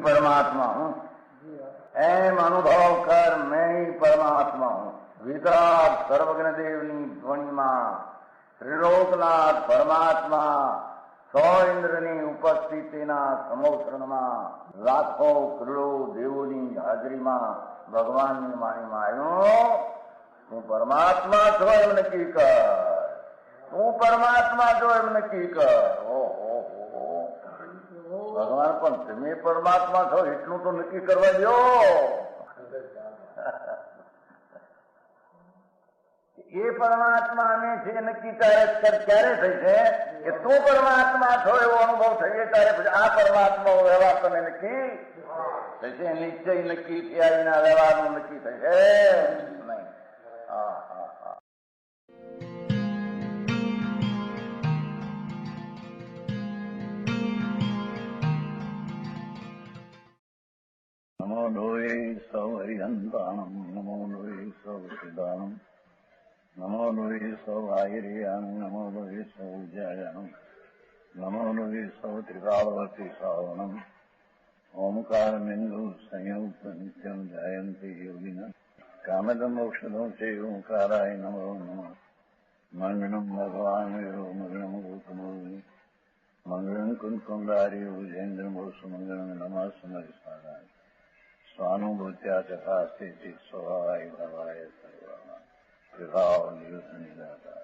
परमात्मा हूं, एम अनुभव कर मैं ही परमात्मा हूं। वितराग सर्वज्ञ देवनी ध्वनिમાં ત્રિલોકનાથ પરમાત્મા સો ઇન્દ્રની ઉપસ્થિતિના સમોત્રણમાં લાખો કરોડો દેવોની હાજરીમાં ભગવાનની વાણીમાં આવ્યો, તું પરમાત્મા છો એમ નક્કી કર, તું પરમાત્મા છો એમ નક્કી કર. ઓહો, ભગવાન પણ તમે પરમાત્મા છો એટલું તો નક્કી કરવા દો. એ પરમાત્માને છે નક્કી ક્યારે થઈ છે કે તું પરમાત્મા છો એવો અનુભવ થઈએ ત્યારે પછી આ પરમાત્મા વ્યવહાર તને નક્કી થશે. નિશ્ચય નક્કી થયા વિના વ્યવહારનું નક્કી થશે નહીં. હા હા હા. નમો લોહે સૌ હરિહંતાણમ, નમો લોહે સૌ સિદ્ધાણમ, નમો લોહે સૌ આયર્યાણમ, નમો લોહે સૌ જયાણમ, નમો લોહે સૌ ત્રિકાળવતી શ્રાવણમ. ઓમકાર બિંદુ સંયુક્ત નિત્યમ જાયંતી યોગિના કામદમ ઔષધમ છે ઓંકારાય નમો નમઃ. મંગળમ ભગવાન વીરો મંગળમ ગૌતમોર્મિ મંગળમ કુંકુંડારી ભુજેન્દ્ર મોસુ મંગળમ નમઃ સમરિસારાય સ્વાનુભૂત્યા તથા સ્થિતિ સ્વભાવાય ભવાય સર્વમાં વિભાવ નિયુદ્ધ નિરાકાર.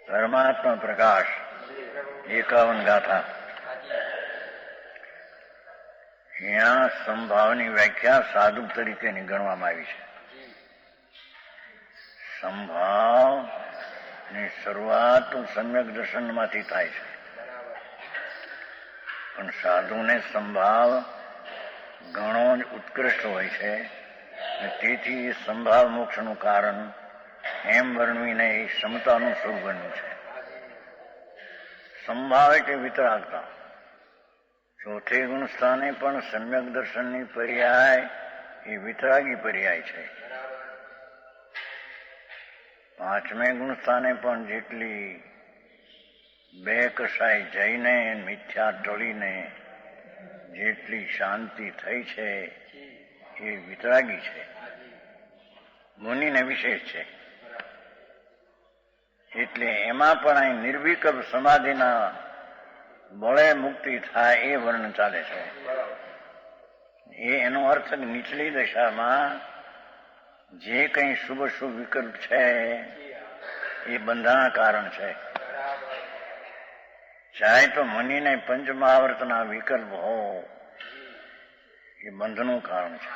પરમાત્મા પ્રકાશ 51 ગાથા. અહીંયા સંભાવની વ્યાખ્યા સાધુ તરીકેની ગણવામાં આવી છે. સંભાવની શરૂઆત સમ્યક દર્શનમાંથી થાય છે, પણ સાધુને સંભાવ ઘણો જ ઉત્કૃષ્ટ હોય છે, તેથી સંભાવ મોક્ષનું કારણ એમ વર્ણવીને એ ક્ષમતાનું સ્વરૂપ બન્યું છે. સંભાવ એટલે વિતરાગતા. ચોથે ગુણ સ્થાને પણ સમ્યક દર્શનની પર્યાય એ વિતરાગી પર્યાય છે. પાંચમે ગુણ સ્થાને પણ જેટલી બે કસાય જઈને મિથ્યા ટળીને જેટલી શાંતિ થઈ છે એ વિતરાગી છે, મુનિને વિશેષ છે. એટલે એમાં પણ અહીં નિર્વિકલ્પ સમાધિના બળે મુક્તિ થાય એ વર્ણન ચાલે છે. એનો અર્થ નીચલી દશામાં જે કંઈ શુભ શુભ વિકલ્પ છે એ બંધાના કારણ છે. ચાહે તો મુનિને પંચમહાવર્તના વિકલ્પ હો એ બંધનું કારણ છે,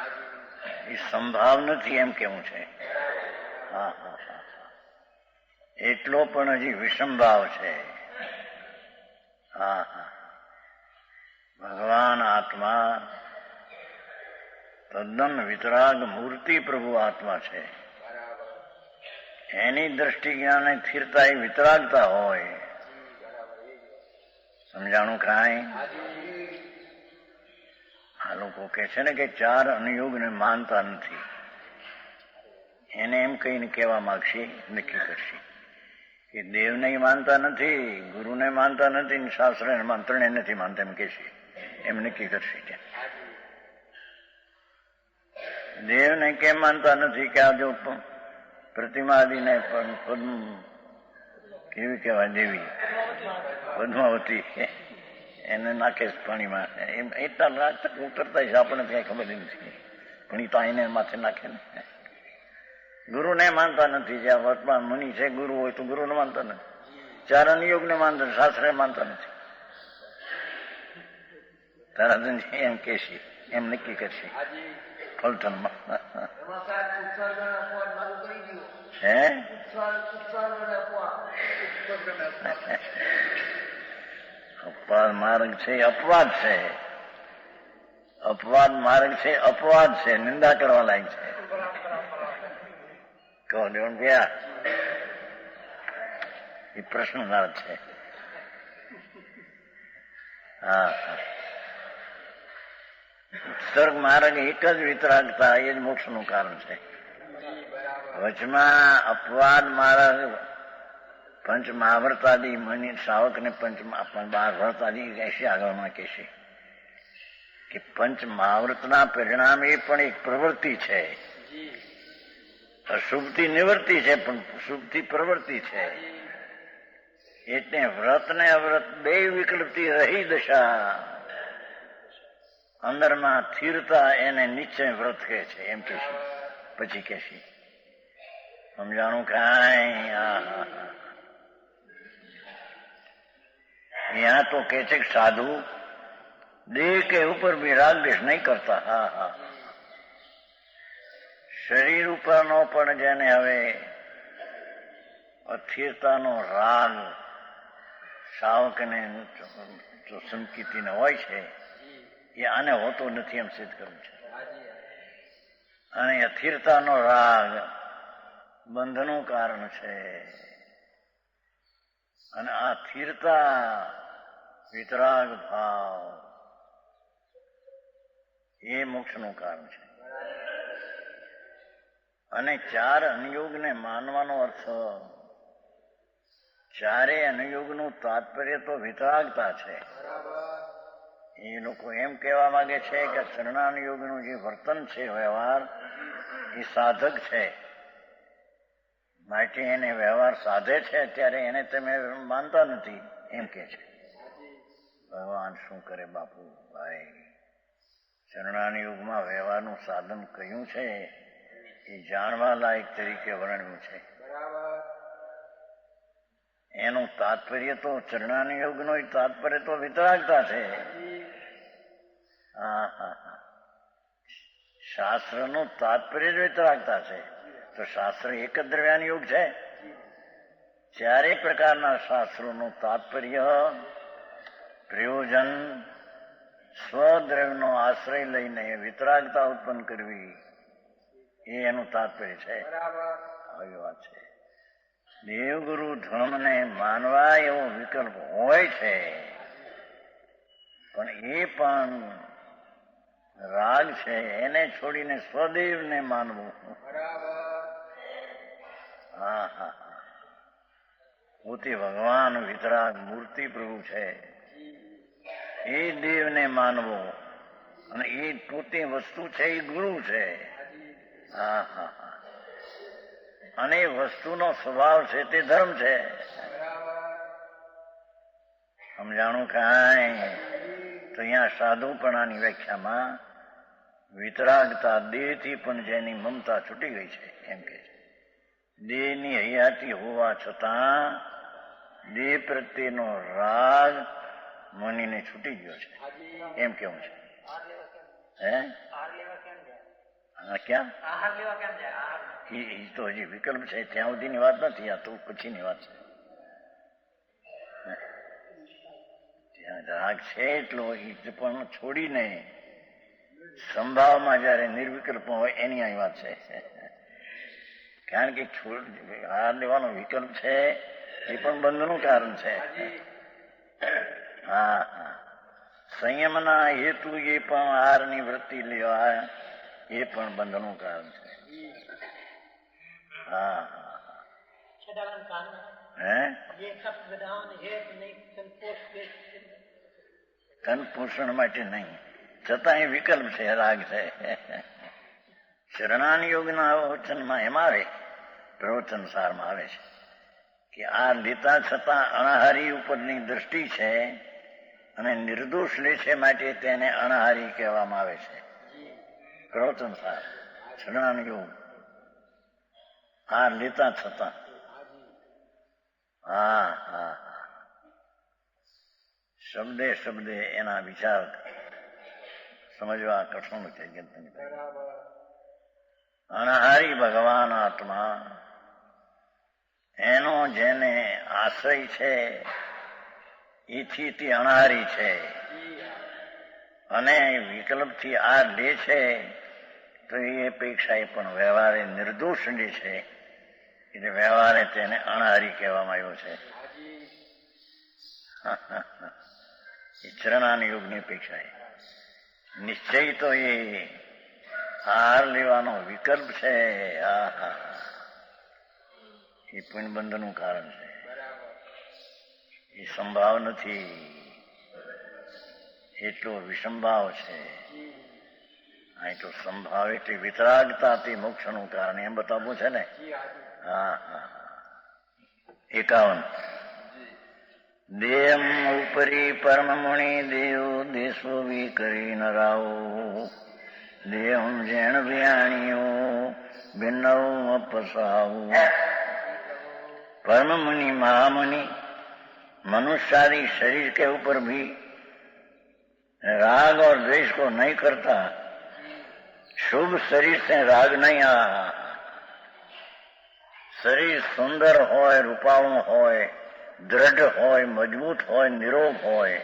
એ સંભાવ નથી એમ કેવું છે. હા હા હા, એટલો પણ હજી વિષમભાવ છે. હા હા, ભગવાન આત્મા તદ્દન વિતરાગ મૂર્તિ પ્રભુ આત્મા છે. એની દ્રષ્ટિ જ્ઞાને સ્થિરતા એ વિતરાગતા હોય. સમજાણું કાંઈ? આ લોકો કે છે ને કે ચાર અનુયોગને માનતા નથી, એને એમ કહીને કહેવા માંગશે, નક્કી કરશે કે દેવને માનતા નથી, ગુરુને માનતા નથી, શાસ્ત્રને મંત્રને નથી માનતા એમ કહેશે, એમ નક્કી કરશે. કે દેવને કેમ માનતા નથી કે આ જો પ્રતિમાદિને પદ્મ કેવી કહેવાય દેવી પદ્માવતી એને નાખે પાણીમાં, એમ એટલા ઉતરતા છે આપણને કઈ ખબર નથી, પણ એ તો એને માથે નાખે ને. ગુરુને માનતા નથી, જ્યાં વર્તમાન મુનિ છે ગુરુ હોય તો ગુરુને માનતા નથી, ચાર અનુયોગને માનતા, શાસ્ત્રને માનતા નથી. તરત એમ કહેશે, એમ નક્કી કરશે ફલટનમાં. હે અપવાદ માર્ગ છે, અપવાદ છે. અપવાદ માર્ગ છે, અપવાદ છે, નિંદા કરવા લાયક છે. કહો દેવન ગયા એ પ્રશ્ન નારદ છે. હા, ઉત્સર્ગ માર્ગ એક જ વિતરાગતા, એ જ મોક્ષનું કારણ છે. વચમાં અપવાદ માર્ગ પંચ મહાવ્રતાદી મની શ્રાવકને મહાવ્રતાદી કહેશે, આગળમાં કહેશે કે પંચ મહાવ્રતના પરિણામ એ પણ એક પ્રવૃત્તિ છે. અશુભથી નિવૃત્તિ છે, પણ શુભથી પ્રવૃત્તિ છે. એટલે વ્રત ને અવ્રત બે વિકલ્પથી રહી દશા અંદરમાં સ્થિરતા, એને નિશ્ચય વ્રત કહે છે. એમ કે છે. પછી કે છે સમજાણું કાંઈ? यहाँ तो કહે છે કે સાધુ દેહ કે ઉપર भी राग द्वेष नहीं करता. હા હા, શરીર ઉપરનો પણ જેને હવે અસ્થિરતાનો રાગ શાવકને સંકિતિને હોય છે, એ આને હોતો નથી એમ સિદ્ધ કરવું છે. અને અસ્થિરતાનો રાગ બંધનું કારણ છે, અને આ સ્થિરતા વિતરાગ ભાવ એ મોક્ષનું કારણ છે. અને ચાર અનુયોગને માનવાનો અર્થ, ચારે અનુયોગનું તાત્પર્ય તો વિતરાગતા છે. એ લોકો એમ કહેવા માંગે છે કે ચરણાનુયોગનું જે વર્તન છે, વ્યવહાર, એ સાધક છે, માટે એને વ્યવહાર સાધે છે, ત્યારે એને તમે માનતા નથી એમ કે છે. ભગવાન શું કરે બાપુ ભાઈ, ચરણાનુયોગમાં વ્યવહારનું સાધન કયું છે એ જાણવા લાયક તરીકે વર્ણવ્યું છે. એનું તાત્પર્ય તો ચરણાનુયોગનું તાત્પર્ય તો વિતરાગતા છે. શાસ્ત્રનું તાત્પર્ય જ વિતરાગતા છે. તો શાસ્ત્ર એક જ દ્રવ્યાનુયોગ છે. ચારે પ્રકારના શાસ્ત્રોનું તાત્પર્ય પ્રયોજન સ્વદ્રવ્યનો આશ્રય લઈને વિતરાગતા ઉત્પન્ન કરવી, એ એનું તાત્પર્ય છે. આવી વાત છે. દેવગુરુ ધર્મને માનવા એવો વિકલ્પ હોય છે, પણ એ પણ રાગ છે, એને છોડીને સ્વદેવને માનવું. હા હા, પોતે ભગવાન વિતરાગ મૂર્તિ પ્રભુ છે, એ દેવને માનવો, અને એ પોતે વસ્તુ છે, એ ગુરુ છે. હા હા હા, અને વસ્તુનો સ્વભાવ છે તે ધર્મ છે. સમજાણું કાંઈ? તો અહીંયા સાધુપણાની વ્યાખ્યામાં વિતરાગતા દેહથી પણ જેની મમતા છૂટી ગઈ છે એમ કે છે. દેહની હયાતી હોવા છતાં દેહ પ્રત્યેનો રાગ મનીને છૂટી ગયો છે એમ કેવું છે. હે ક્યાં એ તો હજી વિકલ્પ છે, ત્યાં સુધીની વાત નથી. આ તો પછીની વાત છે. ત્યાં રાગ છે એટલો એ પણ છોડીને સંભાવમાં જયારે નિર્વિકલ્પ હોય એની આ વાત છે. કારણ કે હાર લેવાનો વિકલ્પ છે એ પણ બંધનું કારણ છે. હા હા, સંયમના હેતુ એ પણ હારની વૃત્તિ લેવા એ પણ બંધનું કારણ છે. હા હે તન પોષણ માટે નહીં, છતાં એ વિકલ્પ છે, રાગ છે. શરણાનુયોગના વચનમાં એમ આવે, પ્રવચન સારમાં આવે છે કે આ લેતા છતાં અણહારી ઉપરની દ્રષ્ટિ છે, અને નિર્દોષ લે છે, માટે તેને અણહારી કહેવામાં આવે છે. પ્રવચન સાર શરણાનુયોગ આ લેતા છતાં. હા હા, શબ્દે શબ્દે એના વિચાર સમજવા કઠણ છે. અણહારી ભગવાન આત્મા એનો જેને આશ્રય છે એથી તે અણહારી છે, અને વિકલ્પથી આ લે છે તો એ અપેક્ષા પણ વ્યવહારે નિર્દોષ લે છે, એટલે વ્યવહારે તેને અણહારી કહેવામાં આવ્યો છે. એ ચરણાન યોગની અપેક્ષા નિશ્ચય તો એ આહાર લેવાનો વિકલ્પ છે. એ પુણ્યબંધનું કારણ છે. એ સંભાવ નથી, એટલો વિસંભાવ છે. અહીં તો સંભાવ એટલે વિતરાગતા તે મોક્ષનું કારણ એમ બતાવવું છે ને. 51 દેહમ ઉપરી પરમ મુનિ દેવ દેશો વિકરી ન રાવો દેહમ જેણ વ્યાણીઓ ભિન્નવ અપસાવું. परम मुनि महामुनि मनुष्य आदि शरीर के ऊपर भी राग और द्वेष को नहीं करता. शुभ शरीर से राग नहीं आ. शरीर सुंदर होय, रूपाळું હોય, દ્રઢ હોય, મજબૂત હોય, નિરોગ હોય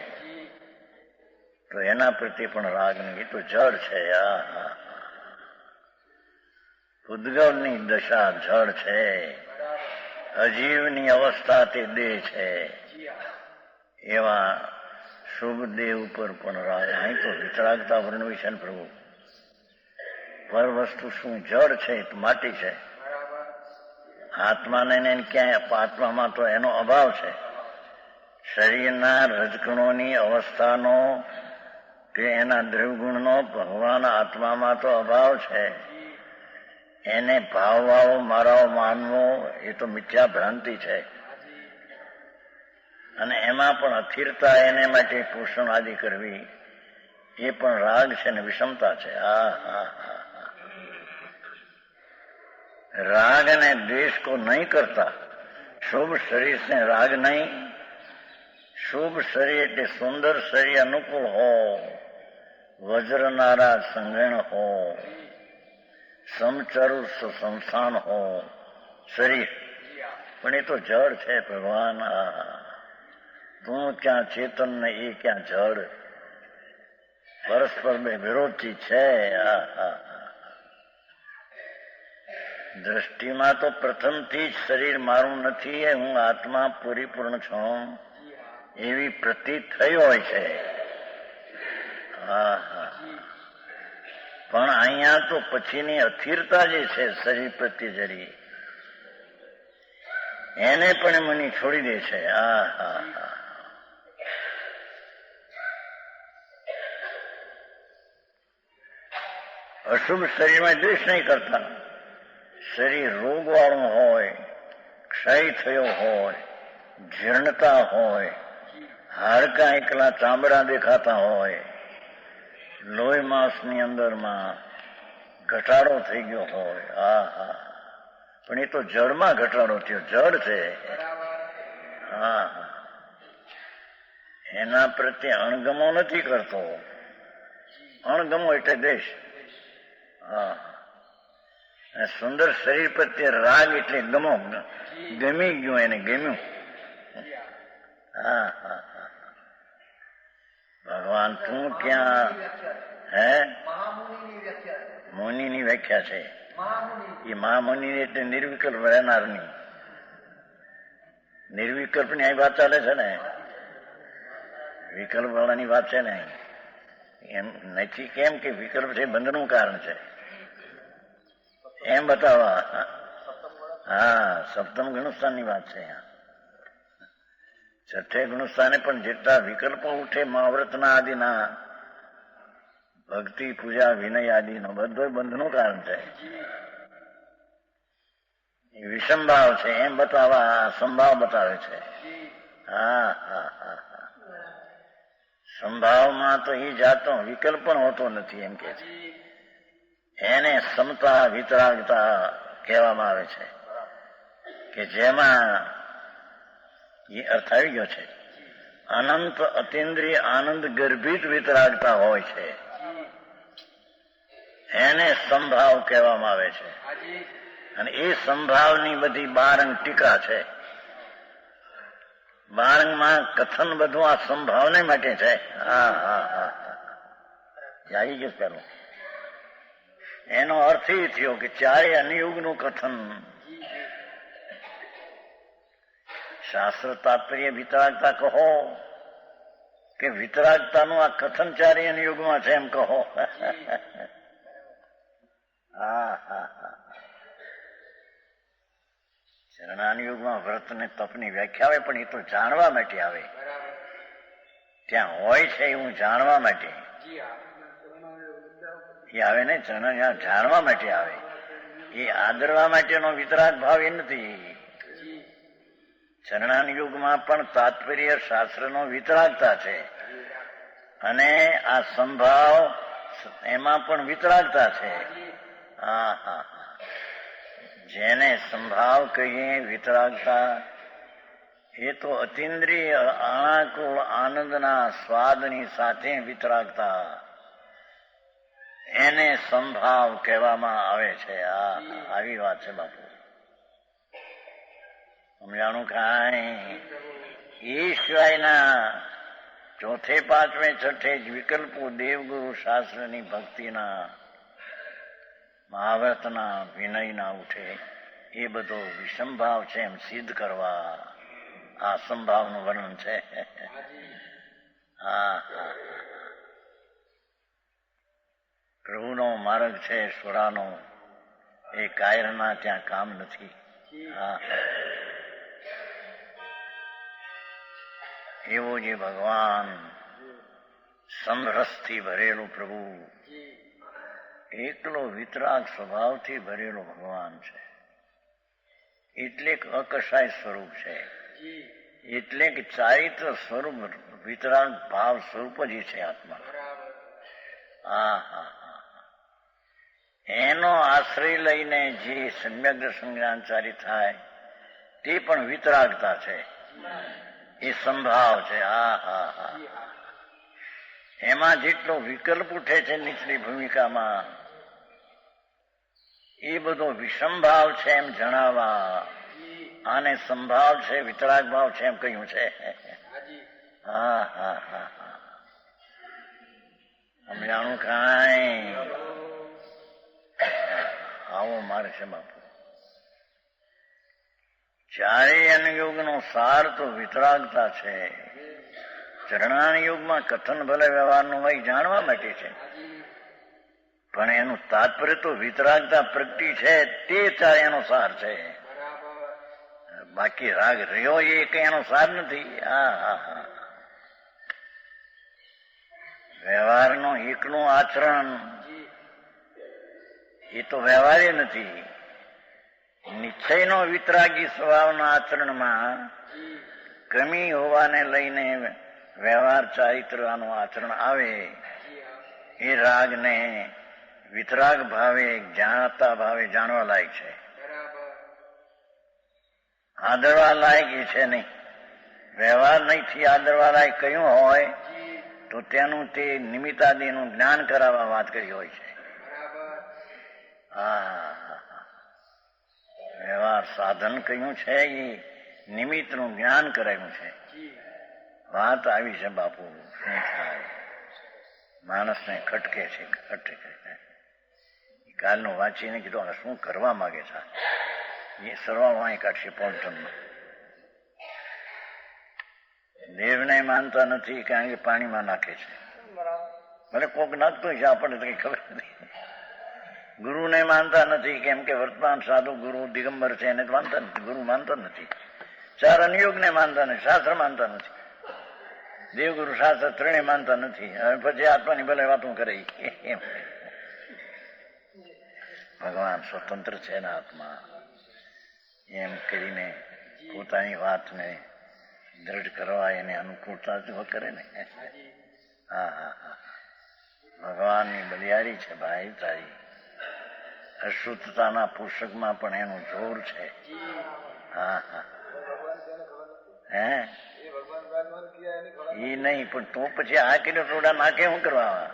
તો એના પ્રત્યે પણ રાગ નહીં. એ તો જળ છે. ઉદ્ગવની દશા જળ છે. અજીવની અવસ્થા તે દેહ છે. એવા શુભ દેહ ઉપર પણ રાગ. અહીં તો વિતરાગતા વર્ણવી છે ને પ્રભુ. પર વસ્તુ શું? જળ છે, માટી છે. આત્માને ક્યાંય આત્મામાં તો એનો અભાવ છે. શરીરના રજકણોની અવસ્થાનો કે એના દ્રવગુણનો ભગવાન આત્મામાં તો અભાવ છે. એને ભાવવાવો મારાઓ માનવો એ તો મિથ્યા ભ્રાંતિ છે. અને એમાં પણ અસ્થિરતા એને માટે પોષણ આદિ કરવી એ પણ રાગ છે ને વિષમતા છે. राग ने द्वेष को नहीं करता. शुभ शरीर से राग नहीं. शुभ शरीर એટલે સુંદર શરીર અનુકૂળ હો, વજ્રનારા સંગણ હો, સમચરુ સંસ્થાન હો શરીર. પણ એ તો જળ છે ભગવાન. તું ક્યાં ચેતન ને એ ક્યાં જળ. પરસ્પર બે વિરોધી છે. દ્રષ્ટિમાં તો પ્રથમથી જ શરીર મારું નથી, હું આત્મા પરિપૂર્ણ છું એવી પ્રતીત થઈ હોય છે. પણ અહીંયા તો પછીની અસ્થિરતા જે છે શરીર પ્રત્યે જરી એને પણ મને છોડી દે છે. અશુભ શરીરમાં દ્વેષ નહીં કરતા. શરીર રોગવાળું હોય, ક્ષય થયો હોય, જીર્ણતા હોય, હાડકા એકલા ચામડા દેખાતા હોય, લોહી માંસની અંદરમાં ઘટાડો થઈ ગયો હોય. પણ એ તો જળમાં ઘટાડો થયો. જળ છે. એના પ્રત્યે અણગમો નથી કરતો. અણગમો એટલે દેશ. સુંદર શરીર પ્રત્યે રાગ એટલે ગમો. ગમી ગયું, એને ગમ્યું. ભગવાન તું ક્યાં હે મુનિની વ્યાખ્યા છે. એ મહામુનિ એટલે નિર્વિકલ્પ રહેનારની. નિર્વિકલ્પ ની અહીં વાત ચાલે છે ને. વિકલ્પ વાળાની વાત છે ને. એમ નથી કેમ કે વિકલ્પ છે બંધનું કારણ છે એમ બતાવવા. સપ્તમ ગુણસ્થાનની વાત છે. છઠ્ઠે ગુણસ્થાને પણ જેટલા વિકલ્પો ઉઠે મહાવ્રતના આદિના, ભક્તિ પૂજા વિનય આદિનો બધો બંધનું કારણ છે. વિષમભાવ છે એમ બતાવવા સંભાવ બતાવે છે. સંભાવમાં તો એ જાતનો વિકલ્પ પણ હોતો નથી એમ કે છે. એને સમતા વિતરાગતા કહેવામાં આવે છે કે જેમાં એ અર્થ આવી ગયો છે. અનંત અતિન્દ્રિય આનંદ ગર્ભિત વિતરાગતા હોય છે. એને સંભાવ કહેવામાં આવે છે. અને એ સંભાવની બધી બારંગ ટીકા છે. બારંગમાં કથન બધું આ સંભાવને માટે છે. હા હા હા આવી ગયું પેલું. એનો અર્થ એ થયો કે ચારે અનુયુગનું કથન. શાસ્ત્ર તાત્પર્ય વિતરાગતા કહો કે વિતરાગતાનું આ કથન ચારે અનુયુગમાં છે એમ કહો. હા હા હા. ચરણાનુયુગમાં વ્રત ને તપની વ્યાખ્યા આવે, પણ એ તો જાણવા માટે આવે. ત્યાં હોય છે એવું જાણવા માટે એ આવે ને. ચરણ જાણવા માટે આવે. એ આદરવા માટેનો વિતરાગ ભાવ એ નથી. ચરણાનુયુગમાં પણ તાત્પર્ય શાસ્ત્રનો વિતરાગતા છે, અને આ સંભાવ એમાં પણ વિતરાગતા છે. હા હા. જેને સંભાવ કહીએ વિતરાગતા, એ તો અતિન્દ્રિય અનાકુળ આનંદના સ્વાદની સાથે વિતરાગતા, એને સંભાવ કહેવામાં આવે છે. આવી વાત છે બાપુ. સમજાણું કાંઈ? એ સિવાયના ચોથે પાંચમે છઠ્ઠે જ વિકલ્પો દેવગુરુ શાસ્ત્રની ભક્તિના, મહાવ્રતના, વિનયના ઉઠે. એ બધો વિષમભાવ છે એમ સિદ્ધ કરવા આ સંભાવનું વર્ણન છે. હા હા. પ્રભુનો માર્ગ છે સુરાનો, એ કાયરના ત્યાં કામ નથી. હા. એવો જે ભગવાન સમરસથી ભરેલું પ્રભુ, એકલો વિતરાગ સ્વભાવથી ભરેલો ભગવાન છે. એટલે અકશાય સ્વરૂપ છે. એટલે કે ચારિત્ર સ્વરૂપ વિતરાગ ભાવ સ્વરૂપ જ છે આત્મા. હા હા હા. એનો આશ્રય લઈને જે સમ્યક સંજ્ઞાનચારી થાય તે પણ વિતરાગતા છે. એ સંભાવ છે. હા હા હા. એમાં જેટલો વિકલ્પ ઉઠે છે નીચલી ભૂમિકામાં, એ બધો વિષમભાવ છે એમ જણાવવા, આને સંભાવ છે, વિતરાગ ભાવ છે એમ કહ્યું છે. હા હા હા હા. સમજાણું કાંઈ? આવો મારે છે બાપુ. ચારેય અનુયોગનો સાર તો વિતરાગતા છે. ચરણાનુયોગમાં કથન ભલે વ્યવહારનું હોય, જાણવા માટે છે, પણ એનું તાત્પર્ય તો વિતરાગતા પ્રગટી છે, તે ચાર એનો સાર છે. બાકી રાગ રહ્યો એ કઈ એનો સાર નથી. હા હા હા. વ્યવહારનો એકનું આચરણ એ તો વ્યવહારે નથી. નિશ્ચયનો વિતરાગી સ્વભાવના આચરણમાં કમી હોવાને લઈને વ્યવહાર ચારિત્રનું આચરણ આવે, એ રાગને વિતરાગ ભાવે, જાણતા ભાવે જાણવા લાયક છે. આદરવા લાયક એ છે નહીં. વ્યવહાર નહીંથી આદરવા લાયક કયું હોય તો તેનું તે નિમિત્તાદિનું જ્ઞાન કરાવવા વાત કરી હોય છે. હા. વ્યવહાર સાધન કયું છે એ નિમિત્તનું જ્ઞાન કરાયું છે. વાત આવી છે બાપુ. શું થાય? માણસને ખટકે છે, ખટકે. કાલનું વાંચીને કીધું શું કરવા માંગે છે, એ સરવાળો અહીં કાઢશે પોલ્ટનમાં. દેવને માનતા નથી કારણ કે પાણીમાં નાખે છે. ભલે કોક નાખતો છે, આપણને તો કઈ ખબર નથી. ગુરુને માનતા નથી કેમ કે વર્તમાન સાધુ ગુરુ દિગંબર છે, એને માનતા નથી. ગુરુ માનતા નથી. ચાર અનુયોગને માનતા નથી. શાસ્ત્ર માનતા નથી. દેવગુરુ શાસ્ત્ર ત્રણે માનતા નથી. હવે પછી આત્માની ભલે વાતો કરે. ભગવાન સ્વતંત્ર છે ને આત્મા, એમ કરીને પોતાની વાતને દ્રઢ કરવા એને અનુકૂળતા જ કરે ને. હા હા હા. ભગવાનની બલિયારી છે ભાઈ તારી. અશુદ્ધતાના પોષકમાં પણ એનું જોર છે. હા હા. હે એ નહીં, પણ તો પછી આ કિલો ટોડા નાખે શું કરવા?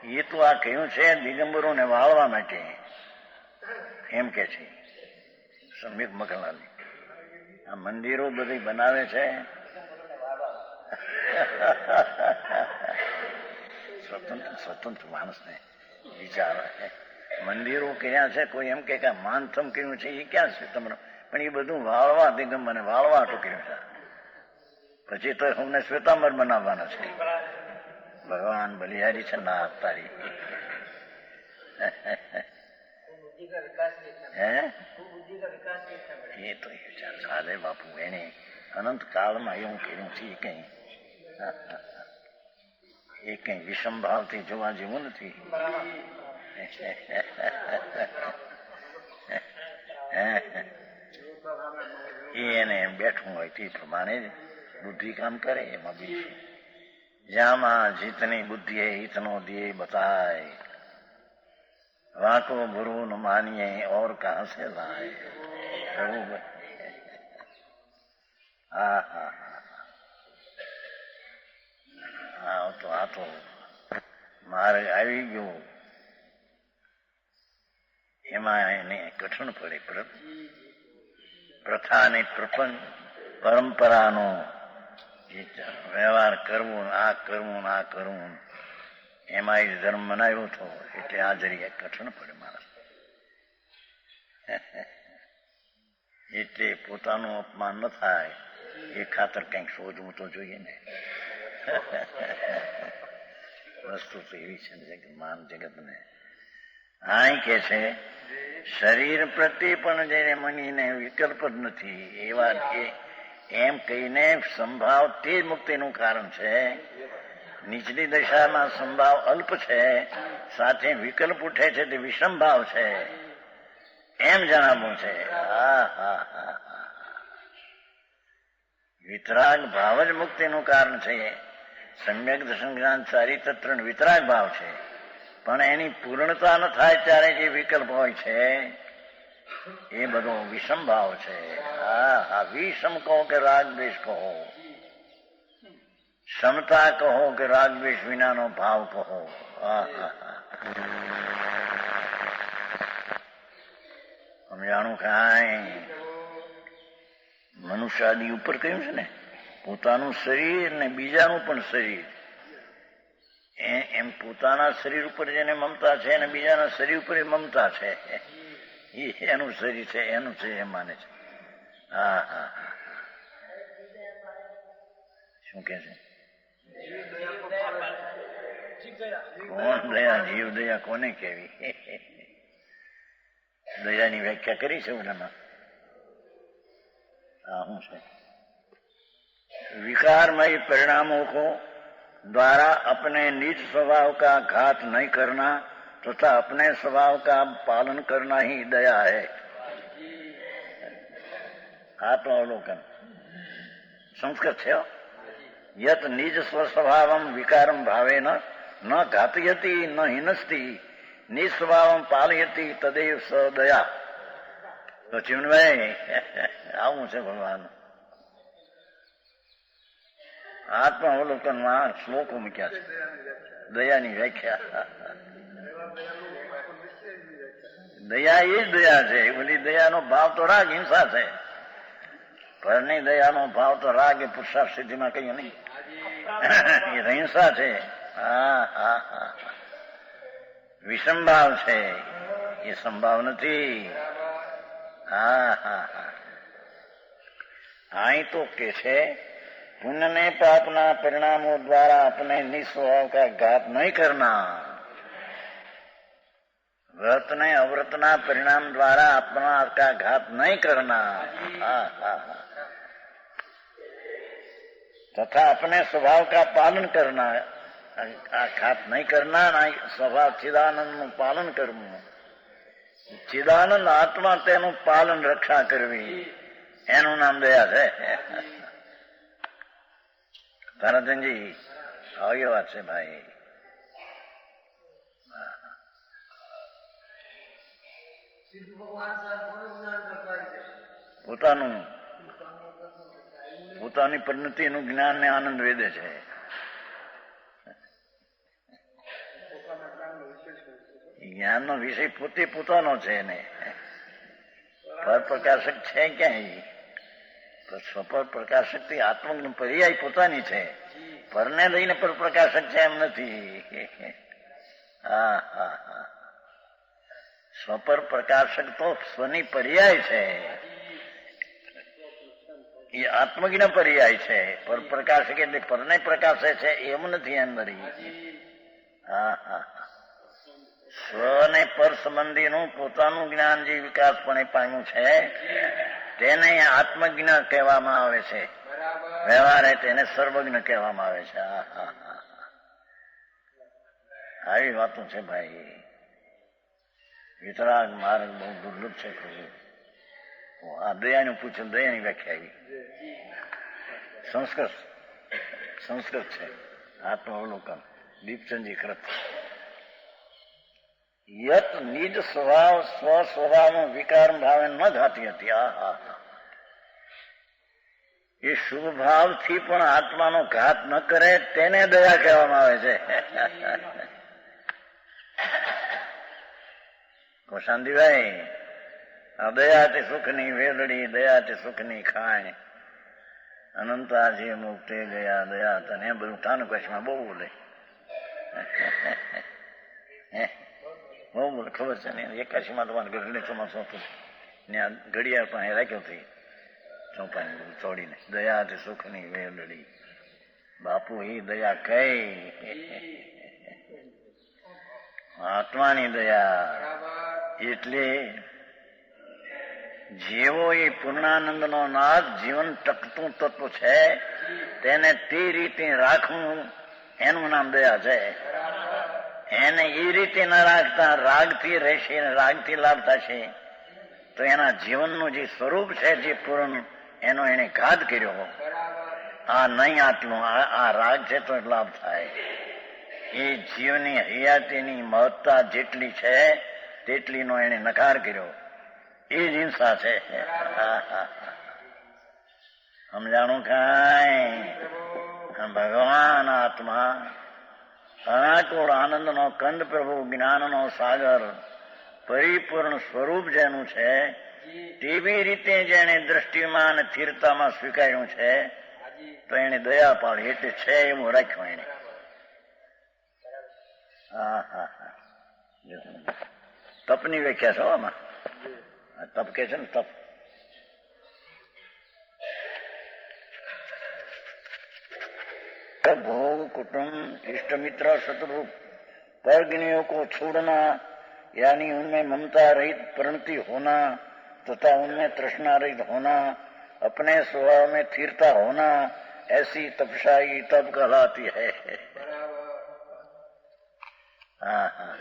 એ તો આ કહ્યું છે દિગંબરોને વાળવા માટે, એમ કે છે સમ્યક મકલાલ. આ મંદિરો બધી બનાવે છે સ્વતંત્ર માણસને વિચાર. મંદિરો ક્યાં છે? કોઈ એમ કે માનથમ કર્યું છે એ ક્યાં છે તમારે? પણ એ બધું વાળવા દિગંબરને વાળવા હાટું કર્યું છે. પછી તો અમને શ્વેતાંબર બનાવવાના છે. ભગવાન બલિહારી છે ના તારી. હે એ તો વિચાર ચાલે બાપુ. એને અનંત કાળમાં એવું કર્યું છે એ કઈ વિષમ ભાવથી જોવા જેવું નથી. એને એમ બેઠું હોય તે પ્રમાણે બુદ્ધિ કામ કરે. એમાં બી જ્યાંમાં જીતની બુદ્ધિ હિતનો દિયે બતાય, વાંકો ગુરુ ન માનીએ ઓર કહા સે લાય. હા હા હા તો આ તો મારે આવી ગયું. એમાં એને કઠણ પડે. પ્રથા અને પરંપરાનો વ્યવહાર કરવું, આ કરવું આ કરવું, એમાં એ ધર્મ બનાવ્યો હતો એટલે આ જરીએ કઠણ પડે માણસ. એટલે પોતાનું અપમાન ન થાય એ ખાતર કંઈક શોધવું તો જોઈએ ને. વસ્તુ તો એવી છે માન જગતને. આ કે છે શરીર પ્રત્યે પણ જયારે મનીને વિકલ્પ જ નથી એવા એમ કહીને સંભાવ તે મુક્તિનું કારણ છે. નીચલી દશામાં સંભાવ અલ્પ છે, સાથે વિકલ્પ ઉઠે છે તે વિષમ ભાવ છે, એમ જણાવવું છે. હા હા હા હા. વિતરાગ ભાવ જ મુક્તિનું કારણ છે. સમ્યક દર્શન જ્ઞાન ચારિત્ર વિતરાગ ભાવ છે, પણ એની પૂર્ણતા ન થાય ત્યારે જે વિકલ્પ હોય છે એ બધો વિષમ ભાવ છે. હા હા. વિષમ કહો કે રાગ દ્વેષ કહો, ક્ષમતા કહો કે રાગ દ્વેષ વિનાનો ભાવ કહો. હા હા હા. સમજાણું કાંઈ? મનુષ્ય આદિ ઉપર કહ્યું છે ને, પોતાનું શરીર ને બીજાનું પણ શરીર. એમ પોતાના શરીર ઉપર જેને મમતા છે અને બીજાના શરીર ઉપર મમતા છે, એ એનું શરીર છે, એનું છે એમ માને છે. હા હા હા. શું કે છે? કોણ દયા? જીવ દયા કોને કેવી? દયાની વ્યાખ્યા કરી છે ઓલામાં. હા શું છે? विकारमय परिणामों को द्वारा अपने निज स्वभाव का घात नहीं करना तथा अपने स्वभाव का पालन करना ही दया है. आत्मावलोकन संस्कृत है. यत निज स्वस्वभावम विकारम भावेन न घातयति न हिनस्ति निस्वभावम पालयति तदेव स दया. तो चिमनभाई આવું છે ભગવાન. આત્માવલોકનમાં શ્લોકો મૂક્યા છે દયાની વ્યાખ્યા. દયા એ જ દયા છે. બધી દયાનો ભાવ તો રાગ હિંસા છે. પરની દયાનો ભાવ તો રાગ એ પુરુષાર્થ સિદ્ધિમાં કહીએ નહીં, એ હિંસા છે. હા હા હા. વિષમ ભાવ છે, એ સંભાવ નથી. હા હા હા. અહીં તો કે છે पुण्य ने पापना परिणामों द्वारा अपने निस्वभाव का घात नहीं करना. व्रत ने अव्रतना परिणाम द्वारा अपना का घात नहीं करना. हाँ हाँ हाँ. तथा अपने स्वभाव का पालन करना. घात नहीं करना, ना स्वभाव चिदानंद નું પાલન કરવું. ચિદાનંદ આત્મા તેનું પાલન રક્ષા કરવી, એનું નામ દયા છે. ધનધનજી આવી વાત છે ભાઈ. પોતાની પરિણતિનું જ્ઞાન ને આનંદ વેદે છે. જ્ઞાનનો વિષય પોતે પોતાનો છે ને પર પ્રકાશક છે ક્યાંય? સ્વપર પ્રકાશક થી આત્મજ્ઞ પર્યાય પોતાની છે, પરને લઈને પર પ્રકાશક છે એમ નથી. હા હા હા, સ્વપર પ્રકાશક તો સ્વની પર્યાય છે, એ આત્મજ્ઞ પર્યાય છે. પર પ્રકાશક એટલે પરને પ્રકાશે છે એમ નથી અંદર. હા હા, સ્વ ને પર સંબંધીનું પોતાનું જ્ઞાન જે વિકાસપણે પામ્યું છે તેને આત્મજ્ઞ કહેવામાં આવે છે. વ્યવહારે તેને સર્વજ્ઞ કહેવામાં આવે છે. હા હા હા, આવી વાતો છે ભાઈ. વિતરાગ માર્ગ બહુ દુર્લભ છે. આ દયાનું પૂછ્યું, દયાની વ્યાખ્યા આવી. સંસ્કૃત છે. આત્માવલોકન દીપચંદજી કૃત. યત નિજ સ્વભાવ સ્વ સ્વભાવમાં વિકાર ભાવે ન ઘાતી હતી. આ એ શુભ ભાવથી પણ આત્માનો ઘાત ન કરે તેને દયા કહેવામાં આવે છે. શાંતિભાઈ, આ દયાથી સુખની વેલડી, દયાથી સુખની ખાય, અનંતાજી મુક્તિ ગયા દયા તને, બધું ઠાનુકશમાં બહુ બોલે. બહુ બોલે, ખબર છે ને. 81માં તમારે ઘરને ચોમાસું હતું, ત્યાં ઘડિયાળ પણ રાખ્યો હતી ચોપાની બધું ચોડીને, દયાથી સુખની વેલડી. બાપુ એ દયા કઈ? આત્માની દયા. એટલે જેવો એ પૂર્ણાનંદનો નાદ જીવન ટકતું તત્વ છે તેને તે રીતે રાખવું એનું નામ દયા છે. એને એ રીતે ન રાખતા રાગથી રહેશે, રાગથી લાભ થશે તો એના જીવનનું જે સ્વરૂપ છે જે પૂર્ણ, એનો એને ઘાત કર્યો. આ નહીં આટલું, આ રાગ છે તો લાભ થાય. એ જીવની હયાતીની મહત્તા જેટલી છે તેટલીનો એને નકાર કર્યો. એ જ હિંસા છે. સમજાણું કાંઈ? ભગવાન આત્મા અનાકુળ આનંદનો કંદ પ્રભુ, જ્ઞાનનો સાગર, પરિપૂર્ણ સ્વરૂપ જેનું છે તેવી રીતે જેને દ્રષ્ટિમાં અને સ્થિરતામાં સ્વીકાર્યું છે તો એને દયા પાડી. એટલે છે એવું રાખ્યું એને. હા હા હા, તપની વ્યાખ્યા છે આમાં. તપ કે છે ને, તપ. भोग कुटुंब इष्ट मित्र शत्रु परगिनियों को छोड़ना, यानी उनमें ममता रहित प्रणति होना तथा उनमें तृष्णा रहित होना, अपने स्वभाव में स्थिरता होना, ऐसी तपशाई तप कहलाती है. हाँ हाँ,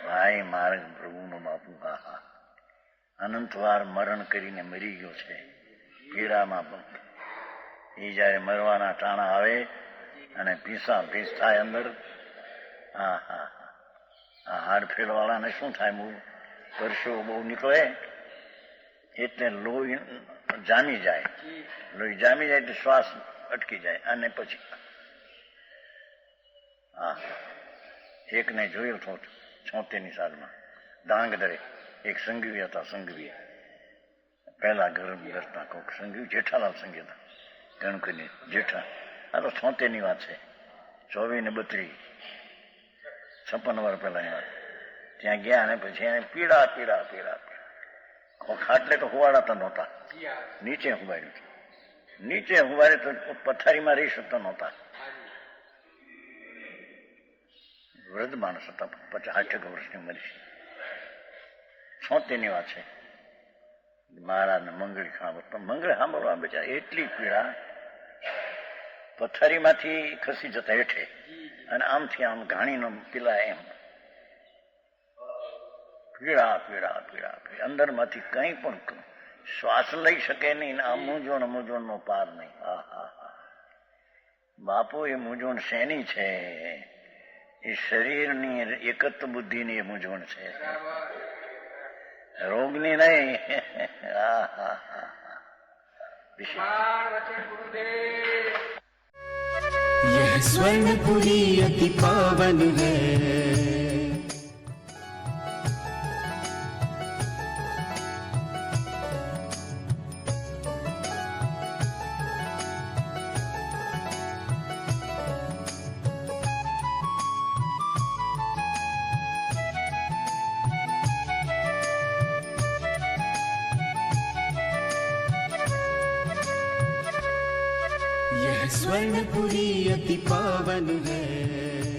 ભાઈ માર્ગ પ્રભુનો બાપુ. હા હા, અનંતવાર મરણ કરીને મરી ગયો છે પીડામાં. પણ એ જયારે મરવાના ટાણા આવે અને પીસા પીસ થાય અંદર, હા હા, આ હાડફેડ વાળાને શું થાય? બહુ પરસેવો બહુ નીકળે એટલે લોહી જામી જાય. લોહી જામી જાય એટલે શ્વાસ અટકી જાય. અને પછી હા, એકને જોયો હતો 76ની સાલમાં ધાંગધરે. એક સંઘવી હતા, સંઘવી પહેલા ગરમ કરતા કોક સંઘવી, જેઠાલાલ સંઘવી હતા ગણકની જેઠા. આ તો 76ની વાત છે. 24 ને 32, 56 વર્ષ પહેલાની વાત. ત્યાં ગયા અને પછી એને પીડા પીડા પીડા ખાટલે તો હુવાડાતા નહોતા, નીચે હુવાડ્યું. નીચે હુવાડે તો પથારીમાં રહી શકતા નહોતા. વૃદ્ધ માણસ હતા, 50-60 વર્ષની ઉંમર છે. 76ની વાત છે. મહારાજને મંગળી સાંભળતા, મંગળી સાંભળવા બેચા એટલી પીડા, પથારીમાંથી ખસી જતા હેઠે અને આમથી આમ ઘાણીનો પીલા, એમ પીડા પીડા પીડા પીડા. અંદરમાંથી કંઈ પણ શ્વાસ લઈ શકે નહીં. આ મૂંઝવણનો પાર નહીં. હા હા હા, બાપુ એ મૂંઝવણ શેની છે? એ શરીરની એકત્વ બુદ્ધિની એ મૂંઝવણ છે, રોગની નહીં. હા હા હા, यह स्वर्णपुरी अति पावन है, स्वर्णपुरी अति पावन है।